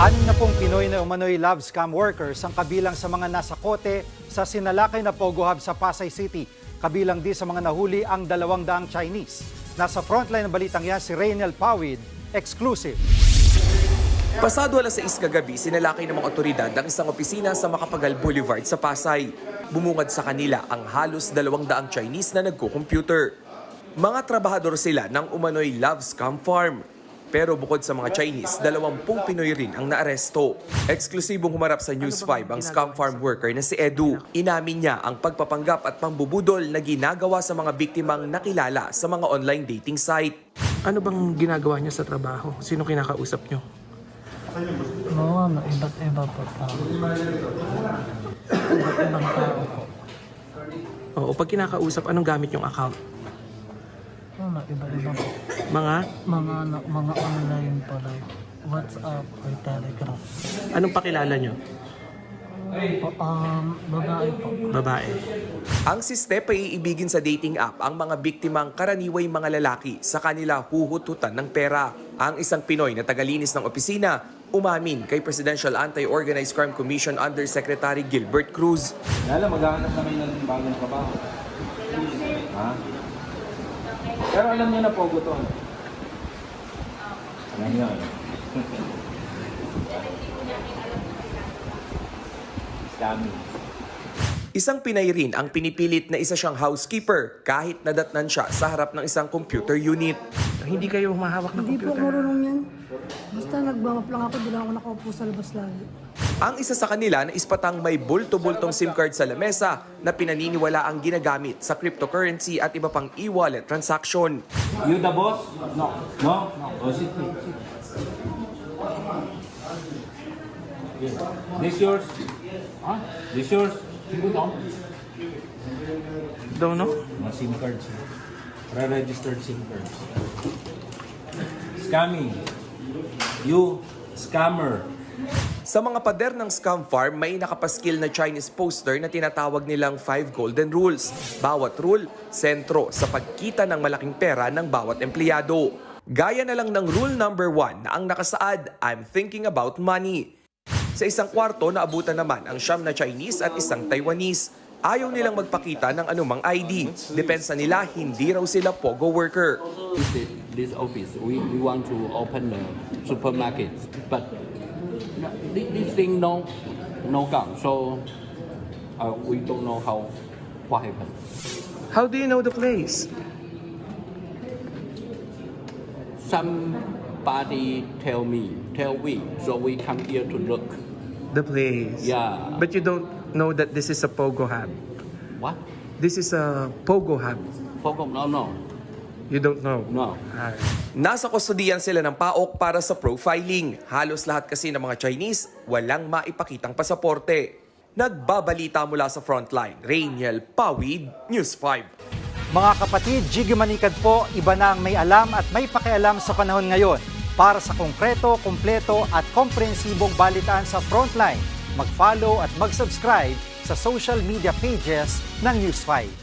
Anim na pong Pinoy na umano'y love scam workers ang kabilang sa mga nasa kote sa sinalakay na Pogo Hub sa Pasay City. Kabilang din sa mga nahuli ang 200 Chinese. Nasa frontline ng balitang yan si Rainiel Pawid, exclusive. Pasado alas 6 kagabi, sinalakay ng mga otoridad ang isang opisina sa Macapagal Boulevard sa Pasay. Bumungad sa kanila ang halos 200 Chinese na nagko-computer. Mga trabahador sila ng umano'y love scam farm. Pero bukod sa mga Chinese, 20 Pinoy rin ang naaresto. Eksklusibong humarap sa News 5 ang scam farm worker na si Edu. Inamin niya ang pagpapanggap at pambubudol na ginagawa sa mga biktimang nakilala sa mga online dating site. Ano bang ginagawa niya sa trabaho? Sino kinakausap niyo? Iba't iba po tao. Iba't ibang tao po. Oo, pag kinakausap, anong gamit yung account? Iba-iba po. Mga online po like WhatsApp or Telegram. anong pakilala niyo? Babae po. Babae. Ang si Step ay iibigin sa dating app ang mga biktimang karaniway mga lalaki sa kanila huhututan ng pera. Ang isang Pinoy na tagalinis ng opisina umamin kay Presidential Anti-Organized Crime Commission Undersecretary Gilbert Cruz. Alam, maghahanap na kayo ng bagong trabaho. Ha? Pero alam niyo na Pogo to. Alam niyo. Scammy. Isang Pinay rin ang pinipilit na isa siyang housekeeper kahit nadatnan siya sa harap ng isang computer unit. Hindi kayo humahawak ng Hindi po computer? marunong yan. Basta nagbangap lang ako, di lang ako nakaupo sa labas lagi. Ang isa sa kanila na ispatang may bulto-bultong SIM card sa lamesa na pinaniniwala ang ginagamit sa cryptocurrency at iba pang e-wallet transaction. You the boss? No. No? Oh, sit. This yours? Huh? This yours? Don't know. Mga SIM cards. Re-registered SIM cards. Scamming. You, scammer. Sa mga pader ng scam farm, may nakapaskil na Chinese poster na tinatawag nilang 5 Golden Rules. Bawat rule, sentro sa pagkita ng malaking pera ng bawat empleyado. Gaya na lang ng rule number 1 na ang nakasaad, I'm thinking about money. Sa isang kwarto, naabutan naman ang 9 na Chinese at isang Taiwanese. Ayaw nilang magpakita ng anumang ID. Depensa nila, hindi raw sila Pogo worker. This office, we want to open the supermarket, but this thing no come, so we don't know what happened. How do you know the place? Somebody tell we, so we come here to look. The place. Yeah. But you don't know that this is a Pogo Hub. What? This is a Pogo Hub. No. You don't know? No. Alright. Nasa kustodiyan sila ng PAOK para sa profiling. Halos lahat kasi ng mga Chinese, walang maipakitang pasaporte. Nagbabalita mula sa frontline, Rainiel Pawid, News 5. Mga kapatid, Jiggy Manikad po, iba na ang may alam at may pakialam sa panahon ngayon. Para sa konkreto, kumpleto at komprehensibong balitaan sa frontline, mag-follow at mag-subscribe sa social media pages ng News 5.